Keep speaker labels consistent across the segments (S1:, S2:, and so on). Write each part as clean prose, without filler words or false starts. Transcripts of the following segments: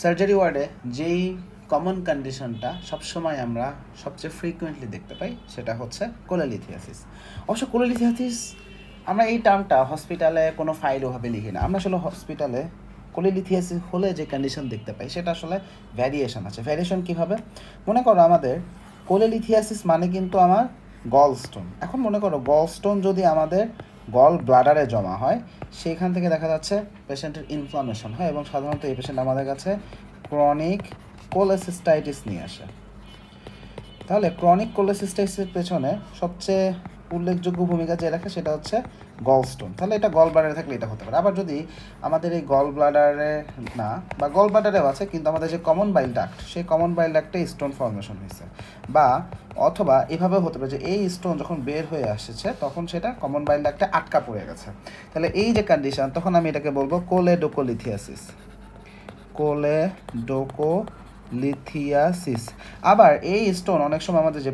S1: Surgery ওয়ার্ডে যেই common কন্ডিশনটা সবসময় আমরা সবচেয়ে ফ্রিকুয়েন্টলি দেখতে পাই সেটা হচ্ছে কোলেলিথিয়াসিস। অবশ্য কোলেলিথিয়াসিস আমরা এই টার্মটা হসপিটালে কোনো ফাইল ওভাবে লিখি না। আমরা আসলে হসপিটালে কোলেলিথিয়াসিস হলে যে কন্ডিশন দেখতে পাই সেটা আসলে ভ্যারিয়েশন আছে। ভ্যারিয়েশন কীভাবে? মনে করো আমাদের কোলেলিথিয়াসিস মানে কিন্তু আমার গল স্টোন। এখন মনে করো গল স্টোন যদি আমাদের গল ব্লাডারে জমা হয়, সেইখান থেকে দেখা যাচ্ছে পেশেন্টের ইনফ্লামেশন হয় এবং সাধারণত এই পেশেন্ট আমাদের কাছে ক্রনিক কোলেসিস্টাইটিস নিয়ে আসে। তাহলে ক্রনিক কোলেসিস্টাইটিসের পেছনে সবচেয়ে উল্লেখযোগ্য ভূমিকা যে রাখে সেটা হচ্ছে গল স্টোন। তাহলে এটা গল ব্লাডারে থাকলে এটা হতে পারে। আবার যদি আমাদের এই গল ব্লাডারে না, বা গল ব্লাডারেও আছে কিন্তু আমাদের যে কমন বাইল ডাক্ট, সেই কমন বাইল ডাক্টে স্টোন ফর্মেশন হয়েছে, বা অথবা এভাবেও হতে পারে যে এই স্টোন যখন বের হয়ে আসছে তখন সেটা কমন বাইল ডাক্টে আটকা পড়ে গেছে। তাহলে এই যে কন্ডিশন, তখন আমি এটাকে বলবো কোলেডোকোলিথিয়াসিস। কোলেডোকোলিথিয়াসিস। আবার এই স্টোন অনেক সময় আমাদের যে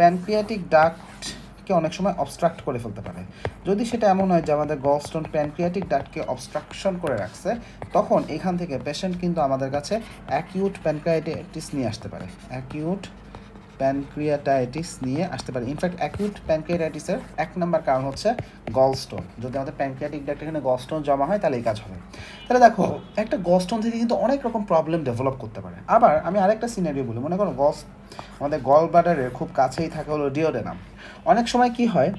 S1: প্যানক্রিয়াটিক ডাক্টকে অনেক সময় অবস্ট্রাক্ট করে ফেলতে পারে। যদি সেটা এমন হয় যে আমাদের গল স্টোন প্যানক্রিয়াটিক ডাক্টকে অবস্ট্রাকশন করে রাখছে, তখন এখান থেকে পেশেন্ট কিন্তু আমাদের কাছে অ্যাকিউট প্যানক্রিয়াটাইটিস নিয়ে আসতে পারে। অ্যাকিউট প্যানক্রিয়াটাইটিস নিয়ে আসতে পারে। ইনফ্যাক্ট অ্যাকিউট প্যানক্রিয়াটাইটিসের এক নম্বর কারণ হচ্ছে গল স্টোন। যদি আমাদের প্যানক্রিয়াটিক ডাক্ট এখানে গল স্টোন জমা হয় তাহলে এই কাজ হবে। তাহলে দেখো, একটা গল স্টোন থেকে কিন্তু অনেক রকম প্রবলেম ডেভেলপ করতে পারে। আবার আমি আরেকটা সিনারিও বলি। মনে করো আমাদের গল ব্লাডারের খুব কাছেই থাকে হলো ডিওডেনাম। অনেক সময় কি হয়,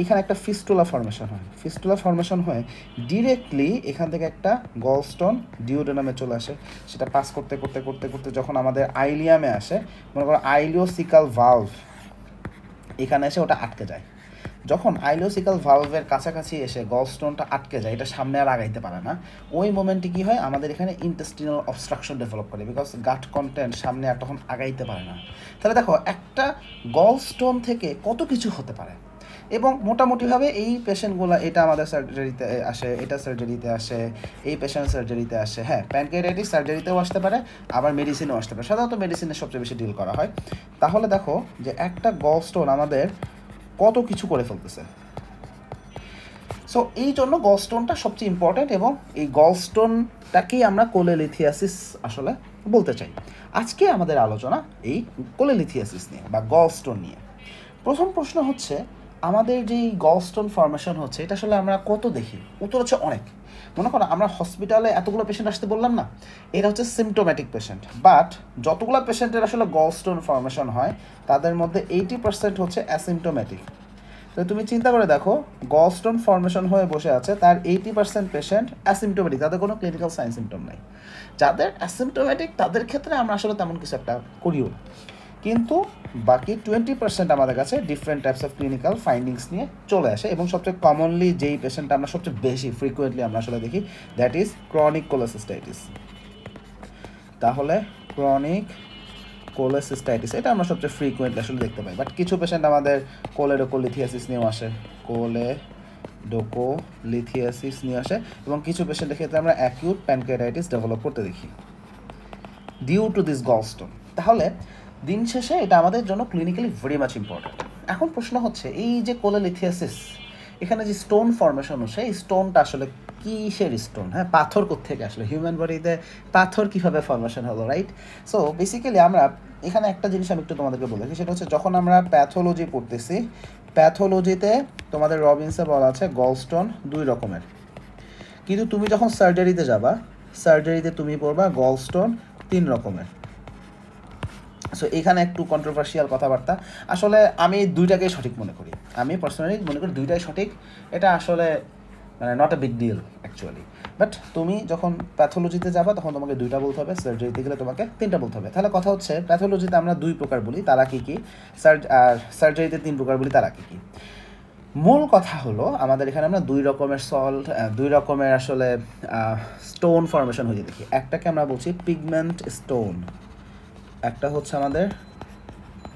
S1: এইখানে একটা ফিস্টুলা ফর্মেশন হয়। ফিস্টুলা ফর্মেশন হয়ে ডিরেক্টলি এখান থেকে একটা গল স্টোন ডিওডেনামে চলে আসে। সেটা পাস করতে করতে করতে করতে যখন আমাদের আইলিয়ামে আসে, মনে করো আইলিওসিকাল ভালভ এখানে এসে ওটা আটকে যায়। যখন আইলিওসিকাল ভালভের কাছাকাছি এসে গল স্টোনটা আটকে যায়, এটা সামনে আর আগাইতে পারে না, ওই মোমেন্টে কী হয়, আমাদের এখানে ইন্টেস্টিনাল অবস্ট্রাকশন ডেভেলপ করে, বিকজ গাট কন্টেন্ট সামনে আর তখন আগাইতে পারে না। তাহলে দেখো, একটা গল স্টোন থেকে কত কিছু হতে পারে। এবং মোটামুটিভাবে এই পেশেন্টগুলো, এটা আমাদের সার্জারিতে আসে, এটা সার্জারিতে আসে, এই পেশেন্ট সার্জারিতে আসে। হ্যাঁ, প্যানক্রিয়াটাইটিস সার্জারিতেও আসতে পারে, আবার মেডিসিনেও আসতে পারে। সাধারণত মেডিসিনের সবচেয়ে বেশি ডিল করা হয়। তাহলে দেখো যে একটা গল স্টোন আমাদের কত কিছু করে ফেলতেছে। সো এই জন্য গল স্টোনটা সবচেয়ে ইম্পর্ট্যান্ট, এবং এই গল স্টোনটাকেই আমরা কোলেলিথিয়াসিস আসলে বলতে চাই। আজকে আমাদের আলোচনা এই কোলেলিথিয়াসিস নিয়ে বা গল স্টোন নিয়ে। প্রথম প্রশ্ন হচ্ছে, আমাদের যেই গল স্টোন ফর্মেশন হচ্ছে এটা আসলে আমরা কত দেখি? উত্তর হচ্ছে অনেক। মনে করো আমরা হসপিটালে এতগুলো পেশেন্ট আসতে বললাম না, এটা হচ্ছে সিমটোম্যাটিক পেশেন্ট। বাট যতগুলো পেশেন্টের আসলে গল স্টোন ফর্মেশন হয় তাদের মধ্যে 80% হচ্ছে অ্যাসিমটোম্যাটিক। তো তুমি চিন্তা করে দেখো, গল স্টোন ফর্মেশন হয়ে বসে আছে, তার 80% পেশেন্ট অ্যাসিমটোম্যাটিক, তাদের কোনো ক্লিনিক্যাল সাইন সিমটম নাই। যাদের অ্যাসিমটোম্যাটিক তাদের ক্ষেত্রে আমরা আসলে তেমন কিছু একটা করিও, কিন্তু বাকি 20% আমাদের কাছে different types of clinical findings নিয়ে চলে আসে। এবং সবচেয়ে কমনলি যেই পেশেন্টটা আমরা সবচেয়ে বেশি ফ্রিকুয়েন্টলি আমরা আসলে দেখি, দ্যাট ইজ ক্রনিক কোলেসিস্টাইটিস। তাহলে ক্রনিক কোলেসিস্টাইটিস এটা আমরা সবচেয়ে ফ্রিকুয়েন্টলি আসলে দেখতে পাই। বাট কিছু পেশেন্ট আমাদের কোলেডোকোলিথিয়াসিস নিয়েও আসে, কোলেডোকোলিথিয়াসিস নিয়ে আসে, এবং কিছু পেশেন্টের ক্ষেত্রে আমরা অ্যাকিউট প্যানক্রিয়াটাইটিস ডেভেলপ করতে দেখি due to this gall stone. তাহলে দিন শেষে এটা আমাদের জন্য ক্লিনিক্যালি ভেরি মাচ ইম্পর্ট্যান্ট। এখন প্রশ্ন হচ্ছে, এই যে কোলেলিথিয়াসিস, এখানে যে স্টোন ফর্মেশন হচ্ছে, এই স্টোনটা আসলে কিসের স্টোন? হ্যাঁ, পাথর কোত্থেকে আসলে? হিউম্যান বডিতে পাথর কীভাবে ফর্মেশন হলো, রাইট? সো বেসিক্যালি আমরা এখানে একটা জিনিস আমি একটু তোমাদেরকে বলেছি, সেটা হচ্ছে যখন আমরা প্যাথোলজি পড়তেছি, প্যাথোলজিতে তোমাদের রবিনসে বলা আছে গল স্টোন 2 রকমের, কিন্তু তুমি যখন সার্জারিতে যাবা, সার্জারিতে তুমি পড়বা গল স্টোন 3 রকমের। সো এখানে একটু কন্ট্রোভার্সিয়াল কথাবার্তা। আসলে আমি দুইটাকেই সঠিক মনে করি, আমি পার্সোনালি মনে করি দুইটাই সঠিক। এটা আসলে মানে not a big deal actually. But তুমি যখন প্যাথোলজিতে যাবা তখন তোমাকে 2টা বলতে হবে, সার্জারিতে গেলে তোমাকে 3টা বলতে হবে। তাহলে কথা হচ্ছে, প্যাথোলজিতে আমরা 2 প্রকার বলি, তারা কী কী, আর সার্জারিতে 3 প্রকার বলি, তারা কী কী। মূল কথা হলো, আমাদের এখানে আমরা 2 রকমের আসলে স্টোন ফর্মেশন হয়ে দেখি। একটাকে আমরা বলছি পিগমেন্ট স্টোন, একটা হচ্ছে আমাদের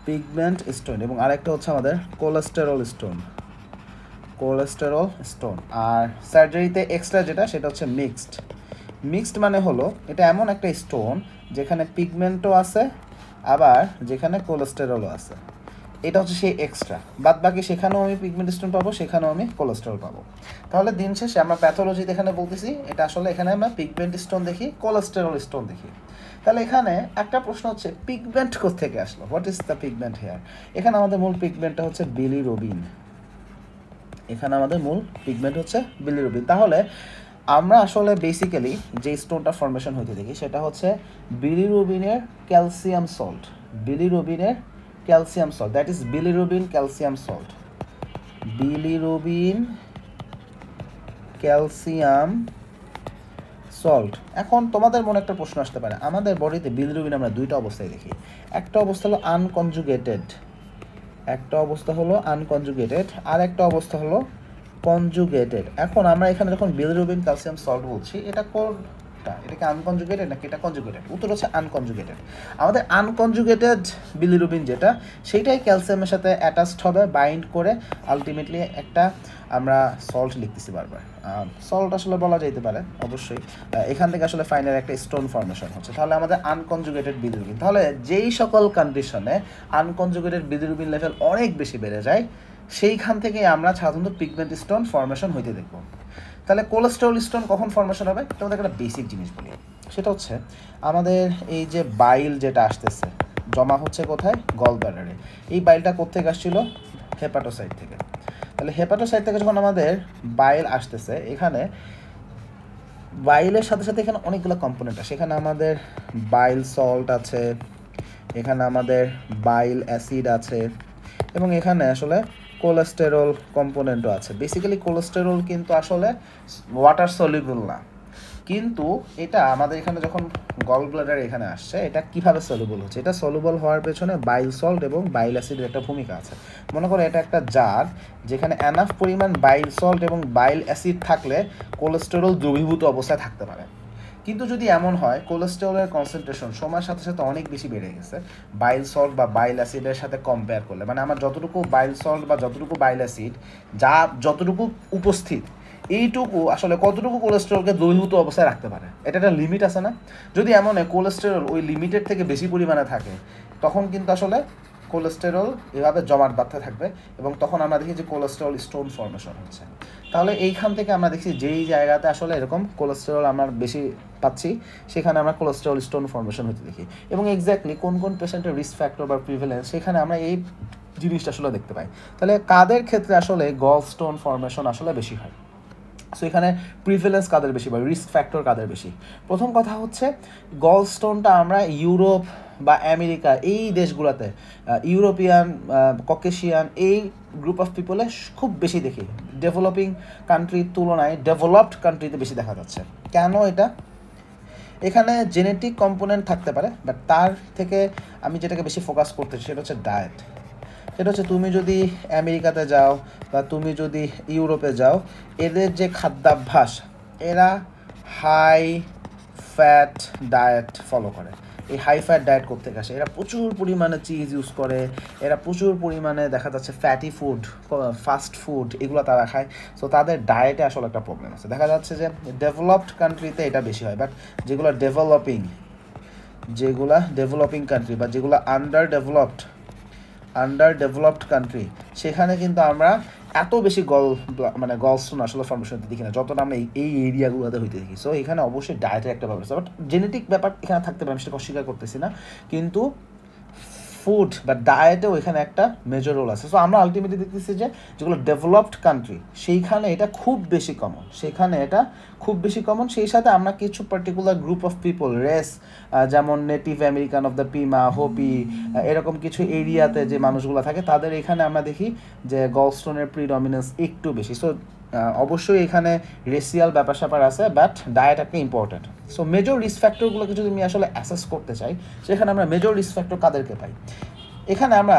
S1: পিগমেন্ট স্টোন, এবং আরেকটা হচ্ছে আমাদের কোলেস্টেরল স্টোন। আর সার্জারিতে এক্সট্রা যেটা, সেটা হচ্ছে মিক্সড মানে হলো এটা এমন একটা স্টোন যেখানে পিগমেন্টও আছে, আবার যেখানে কোলেস্টেরলও আছে। এটা হচ্ছে সেই এক্সট্রা, বাদ বাকি সেখানেও আমি পিগমেন্ট স্টোন পাবো, সেখানেও আমি কোলেস্টেরল পাবো। তাহলে দিন শেষে আমরা প্যাথোলজিতে এখানে বলতেছি এটা আসলে এখানে আমরা পিগমেন্ট স্টোন দেখি, কোলেস্টেরল স্টোন দেখি। তাহলে এখানে একটা প্রশ্ন হচ্ছে পিগমেন্ট কোত্থেকে আসলো, what is the pigment here. এখানে আমাদের মূল পিগমেন্টটা হচ্ছে বিলিরুবিন, এখানে আমাদের মূল পিগমেন্ট হচ্ছে বিলিরুবিন। তাহলে আমরা আসলে বেসিক্যালি যে স্টোনটা ফর্মেশন হইতে দেখি সেটা হচ্ছে বিলিরুবিনের ক্যালসিয়াম সল্ট, বিলিরুবিনের calcium salt, that is bilirubin calcium salt, bilirubin calcium salt. এখন তোমাদের মনে একটা প্রশ্ন আসতে পারে, আমাদের বডিতে বিলিরুবিন আমরা দুইটা অবস্থায় দেখি, একটা অবস্থা হলো আনকনজুগেটেড, একটা অবস্থা হলো আনকনজুগেটেড, আর একটা অবস্থা হলো কনজুগেটেড। এখন আমরা এখানে যখন বিলিরুবিন ক্যালসিয়াম সল্ট বলছি এটা কোনটা, এটা কি আনকনজুগেটেড নাকি এটা কনজুগেটেড? উত্তর হচ্ছে আনকনজুগেটেড। আমাদের আনকনজুগেটেড বিলিরুবিন যেটা, সেইটাই ক্যালসিয়ামের সাথে অ্যাটাচড হবে, বাইন্ড করে আলটিমেটলি একটা আমরা সল্ট লিখতেছি বারবার। সল্ট আসলে বলা যেতে পারে অবশ্যই, এখান থেকে আসলে ফাইনাল একটা স্টোন ফর্মেশন হচ্ছে। তাহলে আমাদের আনকনজুগেটেড বিলিরুবিন, তাহলে যেই সকল কন্ডিশনে আনকনজুগেটেড বিলিরুবিন লেভেল অনেক বেশি বেড়ে যায় সেইখান থেকে আমরা সাধারণত পিগমেন্ট স্টোন ফর্মেশন হইতে দেখব। তাহলে কোলেস্টেরল স্টোন কখন ফর্মেশন হবে, তোমাদের একটা বেসিক জিনিস বলি, সেটা হচ্ছে আমাদের এই যে বাইল যেটা আসতেছে জমা হচ্ছে কোথায়, গল ব্লাডারে। এই বাইলটা কোত্থেকে আসছিল, হেপাটোসাইট থেকে। তাহলে হেপাটোসাইট থেকে যখন আমাদের বাইল আসতেছে, এখানে বাইলের সাথে সাথে এখানে অনেকগুলো কম্পোনেন্ট আছে, এখানে আমাদের বাইল সল্ট আছে, এখানে আমাদের বাইল অ্যাসিড আছে, এবং এখানে আসলে কোলেস্টেরল কম্পোনেন্টও আছে। বেসিক্যালি কোলেস্টেরল কিন্তু আসলে ওয়াটার সলিউবল না, কিন্তু এটা আমাদের এখানে যখন গল ব্লাডার এখানে আসছে, এটা কিভাবে সলিউবল হচ্ছে, এটা সলিউবল হওয়ার পেছনে বাইল সল্ট এবং বাইল অ্যাসিডের একটা ভূমিকা আছে। মনে করো এটা একটা জার, যেখানে এনাফ পরিমাণ বাইল সল্ট এবং বাইল অ্যাসিড থাকলে কোলেস্টেরল দ্রবীভূত অবস্থায় থাকতে পারে। কিন্তু যদি এমন হয় কোলেস্টেরলের কনসেন্ট্রেশন সময়ের সাথে সাথে অনেক বেশি বেড়ে গেছে বাইল সল্ট বা বাইল অ্যাসিডের সাথে কম্পেয়ার করলে, মানে আমার যতটুকু বাইল সল্ট বা যতটুকু বাইল অ্যাসিড যা যতটুকু উপস্থিত, এইটুকু আসলে কতটুকু কোলেস্টেরলকে দ্রবীভূত অবস্থায় রাখতে পারে, এটা একটা লিমিট আছে না। যদি এমন হয় কোলেস্টেরল ওই লিমিটের থেকে বেশি পরিমাণে থাকে, তখন কিন্তু আসলে কোলেস্টেরল এভাবে জমাট বাঁধতে থাকবে, এবং তখন আমরা দেখি যে কোলেস্টেরল স্টোন ফর্মেশন হচ্ছে। তাহলে এইখান থেকে আমরা দেখছি যেই জায়গাতে আসলে এরকম কোলেস্টেরল আমরা বেশি পাচ্ছি, সেখানে আমরা কোলেস্টেরল স্টোন ফর্মেশন হতে দেখি। এবং এক্স্যাক্টলি কোন কোন পেশেন্টের রিস্ক ফ্যাক্টর বা প্রিভেলেন্স, সেখানে আমরা এই জিনিসটা আসলে দেখতে পাই। তাহলে কাদের ক্ষেত্রে আসলে গল স্টোন ফর্মেশন আসলে বেশি হয়, সো এখানে প্রিভেলেন্স কাদের বেশি বা রিস্ক ফ্যাক্টর কাদের বেশি। প্রথম কথা হচ্ছে গল স্টোনটা আমরা ইউরোপ বা আমেরিকা এই দেশগুলোতে, ইউরোপিয়ান, ককেশিয়ান এই গ্রুপ অফ পিপলে খুব বেশি দেখি, ডেভেলপিং কান্ট্রির তুলনায় ডেভেলপড কান্ট্রিতে বেশি দেখা যাচ্ছে। কেন এটা, এখানে জেনেটিক কম্পোনেন্ট থাকতে পারে, বাট তার থেকে আমি যেটাকে বেশি ফোকাস করতেছি সেটা হচ্ছে ডায়েট। সেটা হচ্ছে তুমি যদি আমেরিকাতে যাও বা তুমি যদি ইউরোপে যাও, এদের যে খাদ্যাভ্যাস, এরা হাই ফ্যাট ডায়েট ফলো করে। এই হাই ফ্যাট ডায়েট করতে আসে, এরা প্রচুর পরিমাণে চিজ ইউজ করে, এরা প্রচুর পরিমাণে দেখা যাচ্ছে ফ্যাটি ফুড, ফাস্ট ফুড এগুলো তারা খায়। সো তাদের ডায়েটে আসলে একটা প্রবলেম আছে। দেখা যাচ্ছে যে ডেভেলপড কান্ট্রিতে এটা বেশি হয়, বাট যেগুলো ডেভেলপিং কান্ট্রি বা যেগুলো আন্ডার ডেভেলপড কান্ট্রি, সেখানে কিন্তু আমরা এত বেশি গলস্টোন আসলে ফর্মেশন দেখি না, যতটা আমরা এই এরিয়াগুলোতে হইতে দেখি। সো এখানে অবশ্যই ডায়েটের একটা ব্যাপার আছে, বাট জেনেটিক ব্যাপার এখানে থাকতে পারে, আমি সেটা অস্বীকার করতেছি না, কিন্তু ফুড বা ডায়েটেও এখানে একটা মেজর রোল আছে। সো আমরা আলটিমেটলি দেখতেছি যে যেগুলো ডেভেলপড কান্ট্রি সেইখানে এটা খুব বেশি কমন, সেই সাথে আমরা কিছু particular group of people, race, যেমন নেটিভ আমেরিকান অফ দ্য পিমা, হোপি, এরকম কিছু এরিয়াতে যে মানুষগুলো থাকে তাদের এখানে আমরা দেখি যে গলস্টোনের প্রিডমিনেন্স একটু বেশি। সো অবশ্যই এখানে রেসিয়াল ব্যাপার স্যাপার আছে, বাট ডায়েট একটা ইম্পর্টেন্ট। সো মেজর রিস্ক ফ্যাক্টরগুলোকে যদি আমি আসলে অ্যাসেস করতে চাই, সেখানে আমরা মেজর রিস্ক ফ্যাক্টর কাদেরকে পাই, এখানে আমরা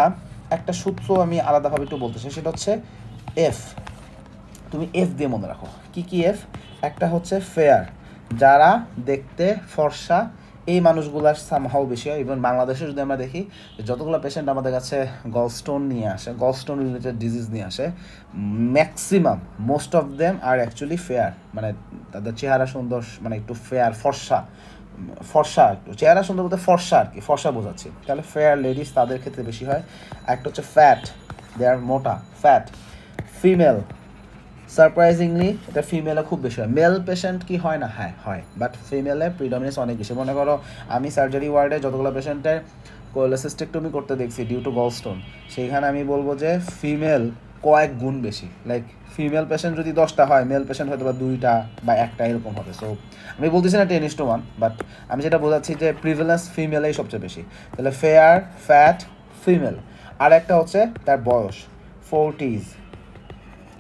S1: একটা সূত্র আমি আলাদাভাবে একটু বলতে চাই, সেটা হচ্ছে এফ। তুমি এফ দিয়ে মনে রাখো, কি এফ, একটা হচ্ছে ফেয়ার, যারা দেখতে ফর্সা, এই মানুষগুলার সামহাও বেশি হয়। ইভেন বাংলাদেশে যদি আমরা দেখি যতগুলো পেশেন্ট আমাদের কাছে গলস্টোন রিলেটেড ডিজিজ নিয়ে আসে, maximum most of them are actually fair, মানে তাদের চেহারা সুন্দর, মানে একটু ফেয়ার ফর্সা, ফর্সা, একটু চেহারা সুন্দর বলতে ফর্সা আর কি, ফর্সা বোঝাচ্ছি। তাহলে ফেয়ার লেডিস তাদের ক্ষেত্রে বেশি হয়। একটা হচ্ছে ফ্যাট, দে আর মোটা, ফ্যাট। ফিমেল, সারপ্রাইজিংলি এটা ফিমেলে খুব বেশি হয়। মেল পেশেন্ট কি হয় না? হ্যাঁ হয়, বাট ফিমেলে প্রিডমিনেন্স অনেক বেশি। মনে করো আমি সার্জারি ওয়ার্ডে যতগুলো পেশেন্টের কোলেসিস্টেক্টমি করতে দেখছি ডিউ টু গলস্টোন, সেইখানে আমি বলবো যে ফিমেল কয়েক গুণ বেশি। লাইক ফিমেল পেশেন্ট যদি 10টা হয়, মেল পেশেন্ট হয়তো বা 2টা বা 1টা এরকম হবে। সো আমি বলতেছি না 10:1, বাট আমি যেটা বোঝাচ্ছি যে প্রিভেলেন্স ফিমেলেই সবচেয়ে বেশি। তাহলে ফেয়ার, ফ্যাট, ফিমেল। আর একটা হচ্ছে তার বয়স 40s,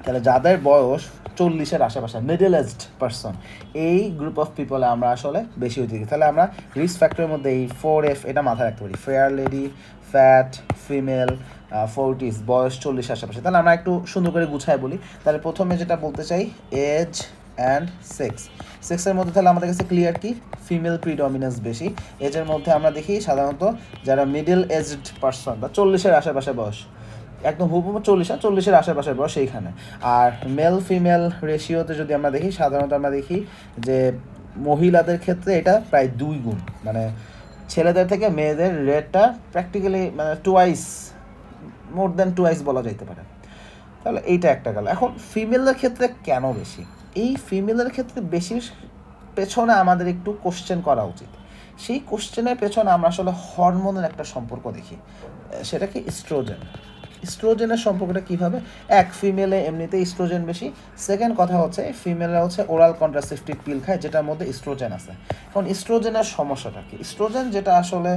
S1: তাহলে যাদের বয়স 40-এর আশেপাশে, মিডল এজড পারসন, এই গ্রুপ অফ পিপলে আমরা আসলে বেশি হয়ে থাকি। তাহলে আমরা রিস্ক ফ্যাক্টরের মধ্যে এই 4F এটা মাথায় রাখতে পারি, fair lady, fat, female, 40s, বয়স 40 আশেপাশে। তাহলে আমরা একটু সুন্দর করে গুছায় বলি। তাহলে প্রথমে যেটা বলতে চাই, এজ অ্যান্ড সেক্স। সেক্সের মধ্যে তাহলে আমাদের কাছে ক্লিয়ার কি, ফিমেল প্রিডমিনেন্স বেশি। এজের মধ্যে আমরা দেখি সাধারণত যারা মিডল এজড পারসন বা 40-এর আশেপাশে বয়স, একদম হুবহু 40-এর আশেপাশে বয়স সেইখানে। আর মেল ফিমেল রেশিওতে যদি আমরা দেখি, সাধারণত আমরা দেখি যে মহিলাদের ক্ষেত্রে এটা প্রায় 2 গুণ, মানে ছেলেদের থেকে মেয়েদের রেটটা প্র্যাকটিক্যালি মানে মোর দ্যান টুয়াইস বলা যাইতে পারে। তাহলে এইটা একটা গেল। এখন ফিমেলের ক্ষেত্রে কেন বেশি? এই ফিমেলের ক্ষেত্রে বেশির পেছনে আমাদের একটু কোশ্চেন করা উচিত। সেই কোশ্চেনের পেছনে আমরা আসলে হরমোনের একটা সম্পর্ক দেখি, সেটা কি ইস্ট্রোজেন। ইস্ট্রোজেনের সম্পর্কটা কীভাবে? এক, ফিমেলে এমনিতে ইস্ট্রোজেন বেশি। সেকেন্ড কথা হচ্ছে ফিমেলরা হচ্ছে ওরাল কন্ট্রাসেপটিভ পিল খায় যেটার মধ্যে ইস্ট্রোজেন আছে। এখন ইস্ট্রোজেনের সমস্যাটা কি? ইস্ট্রোজেন যেটা আসলে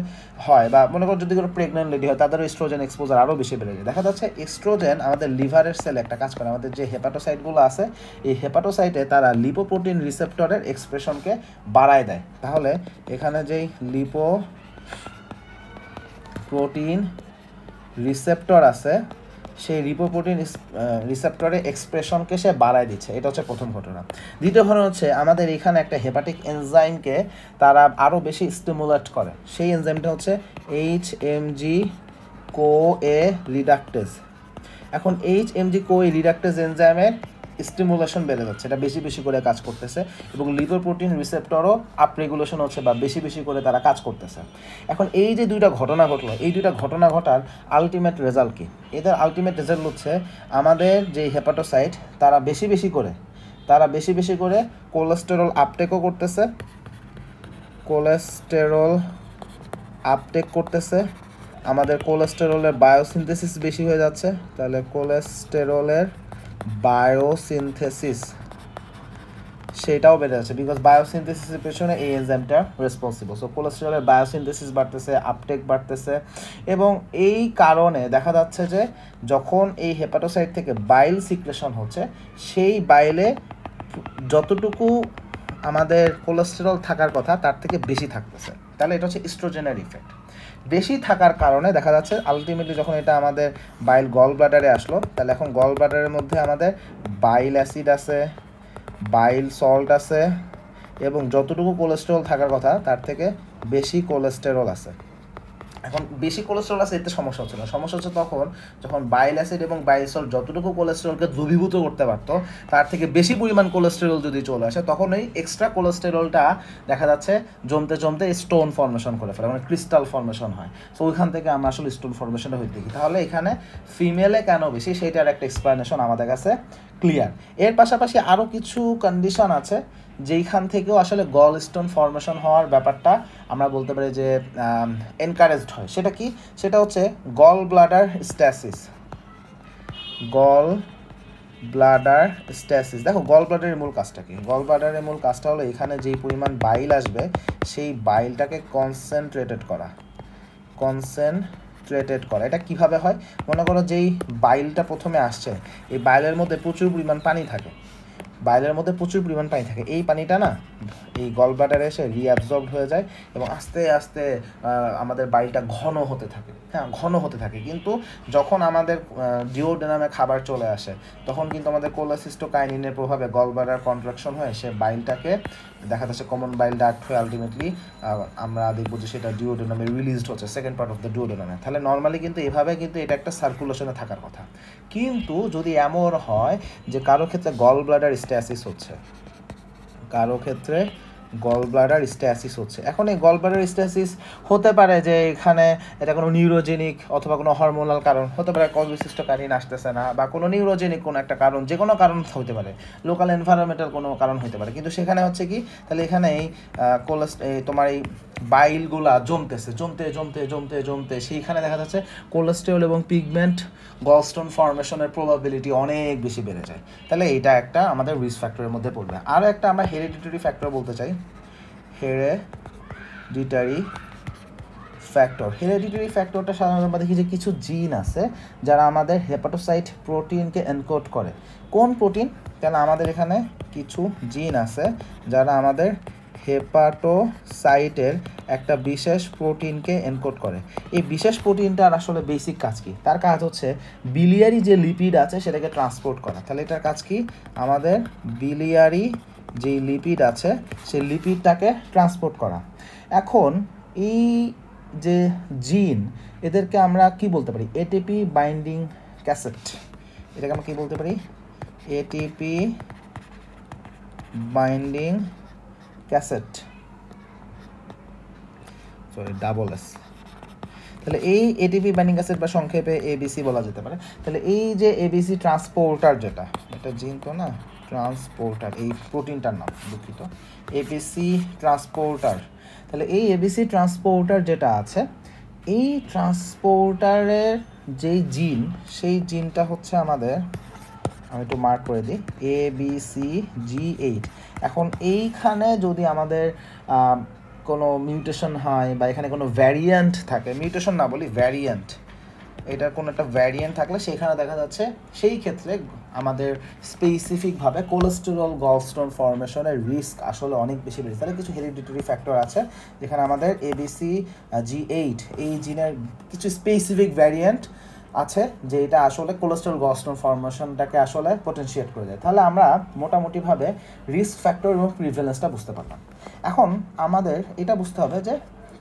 S1: হয়, বা মনে করো যদি কোনো প্রেগনেন্ট লেডি হয় তাদেরও ইস্ট্রোজেন এক্সপোজার আরও বেশি বেড়ে যায়। দেখা যাচ্ছে ইস্ট্রোজেন আমাদের লিভারের সেলে একটা কাজ করে, আমাদের যে হেপাটোসাইটগুলো আছে এই হেপাটোসাইটে তারা লিপোপ্রোটিন রিসেপ্টরের এক্সপ্রেশনকে বাড়ায় দেয়। তাহলে এখানে যেই লিপোপ্রোটিন রিসেপ্টর আছে সেই লিপোপ্রোটিন রিসেপ্টরের এক্সপ্রেশনকে সে বাড়ায় দিচ্ছে, এটা হচ্ছে প্রথম ঘটনা। দ্বিতীয় ঘটনা হচ্ছে আমাদের এখানে একটা হেপাটিক এনজাইমকে তারা আরও বেশি স্টিমুলেট করে, সেই এনজাইমটা হচ্ছে HMG-CoA রিডাক্টেজ। এখন HMG-CoA রিডাক্টেজ এনজাইমের স্টিমুলেশন বেড়ে যাচ্ছে, এটা বেশি বেশি করে কাজ করতেছে, এবং লিপোপ্রোটিন রিসেপ্টরও আপ রেগুলেশন হচ্ছে বা বেশি বেশি করে তারা কাজ করতেছে। এখন এই যে দুইটা ঘটনা ঘটলো, এই দুইটা ঘটনা ঘটার আলটিমেট রেজাল্ট কি? এদের আলটিমেট রেজাল্ট হচ্ছে আমাদের যে হেপাটোসাইট তারা বেশি বেশি করে কোলেস্টেরল আপটেকও করতেছে, আমাদের কোলেস্টেরলের বায়োসিনথেসিস বেশি হয়ে যাচ্ছে। তাহলে কোলেস্টেরলের বায়োসিনথেসিস সেটাও বেড়ে যাচ্ছে, বিকজ বায়োসিনথেসিসের পেছনে এই এনজাইমটা রেসপন্সিবল। সো কোলেস্টেরলের বায়োসিনথেসিস বাড়তেছে, আপটেক বাড়তেছে, এবং এই কারণে দেখা যাচ্ছে যে যখন এই হেপাটোসাইট থেকে বাইল সিক্রেশন হচ্ছে, সেই বাইলে যতটুকু আমাদের কোলেস্টেরল থাকার কথা তার থেকে বেশি থাকতেছে। তাহলে এটা হচ্ছে ইস্ট্রোজেনের ইফেক্ট। বেশি থাকার কারণে দেখা যাচ্ছে আলটিমেটলি যখন এটা আমাদের বাইল গল ব্লাডারে আসলো, তাহলে এখন গল ব্লাডারের মধ্যে আমাদের বাইল অ্যাসিড আছে, বাইল সল্ট আছে, এবং যতটুকু কোলেস্টেরল থাকার কথা তার থেকে বেশি কোলেস্টেরল আছে। এখন বেশি কোলেস্টেরল আছে এতে সমস্যা হচ্ছে না, সমস্যা হচ্ছে তখন যখন বাইল অ্যাসিড এবং বাইল সল্ট যতটুকু কোলেস্টেরলকে দ্রবীভূত করতে পারতো তার থেকে বেশি পরিমাণ কোলেস্টেরল যদি চলে আসে, তখন এই এক্সট্রা কোলেস্টেরলটা দেখা যাচ্ছে জমতে স্টোন ফর্মেশন করে ফেলে, মানে ক্রিস্টাল ফর্মেশন হয়। সো ওইখান থেকে আমরা আসলে স্টোন ফর্মেশনটা হইতে দেখি। তাহলে এখানে ফিমেলে কেন বেশি সেটার একটা এক্সপ্লানেশন আমাদের কাছে ক্লিয়ার। এর পাশাপাশি আরও কিছু কন্ডিশন আছে যেইখান থেকেও আসলে গল স্টোন ফর্মেশন হওয়ার ব্যাপারটা আমরা বলতে পারি যে এনকারেজড হয়। সেটা কি? সেটা হচ্ছে গল ব্লাডার স্ট্যাসিস। দেখো গল ব্লাডারের মূল কাজটা কি? গল ব্লাডারের মূল কাজটা হলো এখানে যেই পরিমাণ বাইল আসবে সেই বাইলটাকে কনসেন্ট্রেটেড করা। এটা কিভাবে হয়? মনে করো যেই বাইলটা প্রথমে আসছে, এই বাইলের মধ্যে প্রচুর পরিমাণ পানি থাকে, এই পানিটা না এই গল ব্লাডারে এসে রিঅ্যাবজর্বড হয়ে যায় এবং আস্তে আস্তে আমাদের বাইলটা ঘন হতে থাকে। কিন্তু যখন আমাদের ডিওডেনামে খাবার চলে আসে তখন কিন্তু আমাদের কোলেসিস্টোকাইনিনের প্রভাবে গল ব্লাডার কন্ট্রাকশন হয়ে সে বাইলটাকে দেখা যাচ্ছে কমন বাইল ডাক্ট হয়ে আলটিমেটলি আমরা দেখবো যে সেটা ডিওডেনামে রিলিজড হচ্ছে, সেকেন্ড পার্ট অফ দ্য ডিওডেনামে। তাহলে নর্মালি কিন্তু এভাবে কিন্তু এটা একটা সার্কুলেশনে থাকার কথা। কিন্তু যদি এমন হয় যে কারো ক্ষেত্রে গল ব্লাডার স্ট্যাসিস হচ্ছে, কারো ক্ষেত্রে গল ব্লাডার স্ট্যাসিস হচ্ছে। এখন এই গল ব্লাডার স্ট্যাসিস হতে পারে যে এখানে এটা কোনো নিউরোজেনিক অথবা কোনো হরমোনাল কারণ হতে পারে, কজ বিশিষ্ট কারণ আসতেছে না, বা কোনো নিউরোজেনিক কোনো একটা কারণ, যে কোনো কারণ হতে পারে, লোকাল এনভায়রনমেন্টাল কোনো কারণ হতে পারে। কিন্তু সেখানে হচ্ছে কি, তাহলে এখানে এই তোমার এই বাইলগুলা জমতেছে, জমতে সেইখানে দেখা যাচ্ছে কোলেস্টেরল এবং পিগমেন্ট গলস্টোন ফর্মেশনের প্রবাবিলিটি অনেক বেশি বেড়ে যায়। তাহলে এটা একটা আমাদের রিস্ক ফ্যাক্টরের মধ্যে পড়বে। আরও একটা আমরা হেরিডিটারি ফ্যাক্টর বলতে চাই, হেরিডিটারি ফ্যাক্টরটা সাধারণত আমরা দেখি যে কিছু জিন আছে যারা আমাদের হেপাটোসাইট প্রোটিনকে এনকোড করে। কোন প্রোটিন? তাহলে আমাদের এখানে কিছু জিন আছে যারা আমাদের হেপাটোসাইটের একটা বিশেষ প্রোটিনকে এনকোড করে। এই বিশেষ প্রোটিনটার আসলে বেসিক কাজ কি? তার কাজ হচ্ছে বিলিয়ারি যে লিপিড আছে সেটাকে ট্রান্সপোর্ট করা। তাহলে এটার কাজ কি? আমাদের বিলিয়ারি যে লিপিড আছে সেই লিপিডটাকে ট্রান্সপোর্ট করা। এখন এই যে জিন, এদেরকে আমরা কি বলতে পারি? ATP binding cassette. এটাকে আমরা কি বলতে পারি? ATP binding cassette, sorry double S. তাহলে এই এটিপি বাইন্ডিং ক্যাসেট বা সংক্ষেপে এবিসি বলা যেতে পারে। তাহলে এই যে এবিসি ট্রান্সপোর্টার, যেটা এটা জিন তো না, ট্রান্সপোর্টার, এই প্রোটিনটার নাম, দুঃখিত, এবিসি ট্রান্সপোর্টার। তাহলে এই এবিসি ট্রান্সপোর্টার যেটা আছে, এই ট্রান্সপোর্টারের যেই জিন, সেই জিনটা হচ্ছে আমাদের, আমি একটু মার্ক করে দিই, ABCG8। এখন এইখানে যদি আমাদের কোনো মিউটেশন হয় বা এখানে কোনো ভ্যারিয়েন্ট থাকে, মিউটেশন না বলি ভ্যারিয়েন্ট, এটার কোনো একটা ভ্যারিয়েন্ট থাকলে সেখানে দেখা যাচ্ছে সেই ক্ষেত্রে আমাদের স্পেসিফিকভাবে কোলেস্টেরল গলস্টোন ফর্মেশনের রিস্ক আসলে অনেক বেশি বেড়েছে। তাহলে কিছু হেরিডিটারি ফ্যাক্টর আছে যেখানে আমাদের ABCG8 এই জিনের কিছু স্পেসিফিক ভ্যারিয়েন্ট আছে যে এটা আসলে কোলেস্টেরল গলস্টোন ফর্মেশনটাকে আসলে পোটেনশিয়েট করে দেয়। তাহলে আমরা মোটামুটিভাবে রিস্ক ফ্যাক্টর এবং প্রিভ্যালেন্সটা বুঝতে পারলাম। এখন আমাদের এটা বুঝতে হবে যে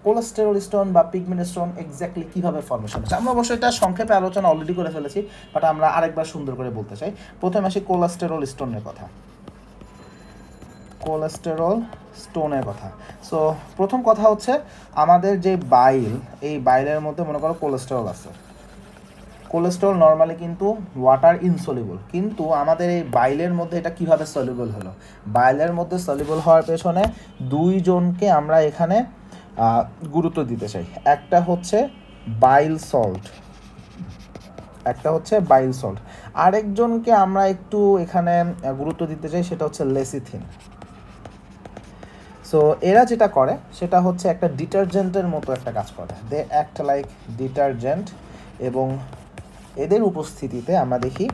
S1: কোলেস্টেরল স্টোন বা পিগমেন্ট স্টোন এক্স্যাক্টলি কীভাবে ফর্মেশন হচ্ছে। আমরা অবশ্যই এটা সংক্ষেপে আলোচনা অলরেডি করে ফেলেছি, বাট আমরা আরেকবার সুন্দর করে বলতে চাই। প্রথমে আসি কোলেস্টেরল স্টোনের কথা, কোলেস্টেরল স্টোনের কথা। সো প্রথম কথা হচ্ছে আমাদের যে বাইল, এই বাইলের মধ্যে মনে করো কোলেস্টেরল আছে। কোলেস্টেরল নর্মালি কিন্তু ওয়াটার ইনসলিবল, কিন্তু আমাদের এই বাইলের মধ্যে এটা কিভাবে সলিবল হলো? বাইলের মধ্যে সলিবল হওয়ার পেছনে দুইজনকে আমরা এখানে গুরুত্ব দিতে চাই। একটা হচ্ছে বাইল সল্ট, আরেকজনকে আমরা একটু এখানে গুরুত্ব দিতে চাই, সেটা হচ্ছে লেসিথিন। সো এরা যেটা করে সেটা হচ্ছে একটা ডিটারজেন্টের মতো একটা কাজ করে, দে অ্যাক্ট লাইক ডিটারজেন্ট, এবং এদের উপস্থিতিতে আমরা দেখি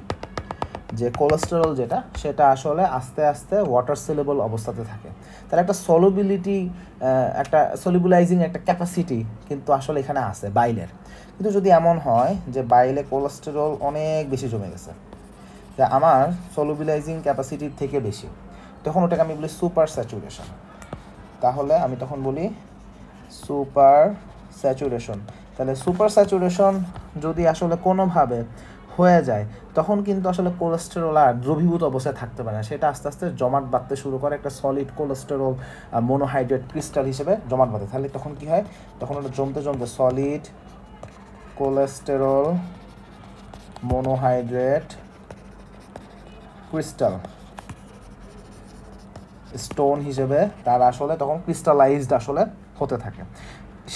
S1: যে কোলেস্টেরল যেটা, সেটা আসলে আস্তে আস্তে ওয়াটার সলিবল অবস্থাতে থাকে। তার একটা সলিবিলিটি, একটা সলিবুলাইজিং একটা ক্যাপাসিটি কিন্তু আসলে এখানে আছে বাইলের। কিন্তু যদি এমন হয় যে বাইলে কোলেস্টেরল অনেক বেশি জমে গেছে, যে আমার সলিবুলাইজিং ক্যাপাসিটির থেকে বেশি, তখন ওটাকে আমি বলি সুপার স্যাচুরেশন। তাহলে আমি তখন বলি সুপার স্যাচুরেশন। তাহলে সুপার স্যাচুরেশন যদি আসলে কোনোভাবে হয়ে যায়, তখন কিন্তু আসলে কোলেস্টেরল আর দ্রবীভূত অবস্থায় থাকতে পারে না, সেটা আস্তে আস্তে জমাট বাঁধতে শুরু করে, একটা সলিড কোলেস্টেরল মনোহাইড্রেট ক্রিস্টাল হিসেবে জমাট বাঁধে। তাহলে তখন কি হয়? তখন ওটা জমতে জমতে solid cholesterol monohydrate crystal stone হিসেবে তার আসলে তখন ক্রিস্টালাইজড আসলে হতে থাকে।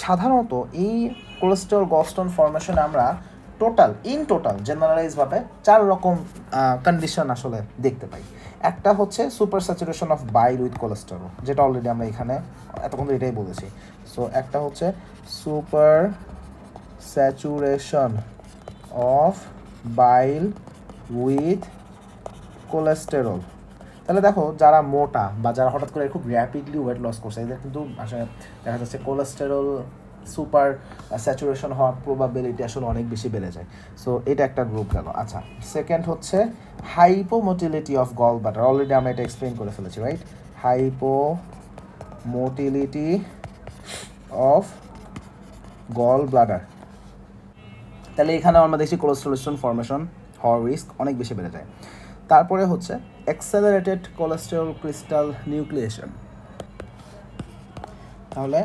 S1: সাধারণত এই কোলেস্টেরল গলস্টোন ফর্মেশনে আমরা টোটাল জেনারেলাইজভাবে 4 রকম কন্ডিশন আসলে দেখতে পাই। একটা হচ্ছে super saturation of bile with cholesterol, যেটা অলরেডি আমরা এখানে এতক্ষণ এটাই বলেছি। সো একটা হচ্ছে super saturation of bile with cholesterol. তাহলে দেখো, যারা মোটা বা যারা হঠাৎ করে খুব র্যাপিডলি ওয়েট লস করছে, এদের কিন্তু আসলে দেখা যাচ্ছে কোলেস্টেরল সুপার স্যাচুরেশন হওয়ার প্রবাবিলিটি আসলে অনেক বেশি বেড়ে যায়। সো এটা একটা গ্রুপ গেল। আচ্ছা, সেকেন্ড হচ্ছে hypomotility of gall bladder. Already আমরা এটা এক্সপ্লেন করে ফেলেছি, right? Hypomotility of gall bladder. তাহলে এখানে আমরা দেখছি কোলেস্টেরল স্টোন ফর্মেশন হওয়ার রিস্ক অনেক বেশি বেড়ে যায়। তারপরে হচ্ছে অ্যাক্সেলারেটেড কোলেস্টেরল ক্রিস্টাল নিউক্লিয়েশন। তাহলে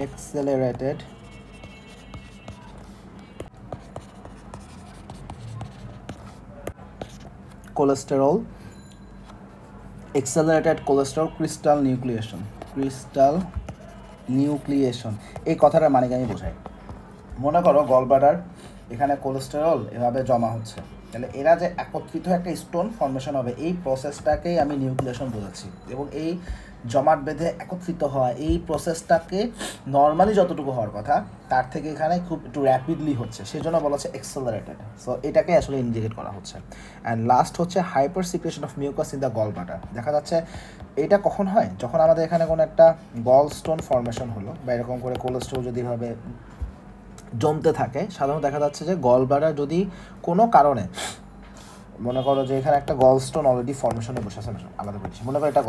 S1: accelerated cholesterol crystal nucleation এই কথাটার মানে আমি বোঝাই। মনে করো গলব্লাডার এখানে কোলেস্টেরল এভাবে জমা হচ্ছে, তাহলে এরা যে একত্রিত একটা স্টোন ফর্মেশন হবে এই প্রসেসটাকেই আমি নিউক্লিয়েশন বোঝাচ্ছি। এবং এই জমাট বেঁধে একত্রিত হওয়া এই প্রসেসটাকে নর্মালি যতটুকু হওয়ার কথা তার থেকে এখানে খুব একটু র্যাপিডলি হচ্ছে, সেই জন্য বলা হচ্ছে এক্সেলারেটেড। সো এটাকে আসলে ইন্ডিকেট করা হচ্ছে। অ্যান্ড লাস্ট হচ্ছে hyper secretion of mucus in the gall bladder. দেখা যাচ্ছে এটা কখন হয়, যখন আমাদের এখানে কোনো একটা গল স্টোন ফর্মেশন হলো বা এরকম করে কোলেস্ট্রল যদি ভাবে জমতে থাকে, সাধারণত দেখা যাচ্ছে যে গল ব্লাডার যদি কোনো কারণে মনে করো যে এখানে একটা গল স্টোন অলরেডি ফর্মেশনে বসে আছে, আলাদা করছি, মনে করো এটা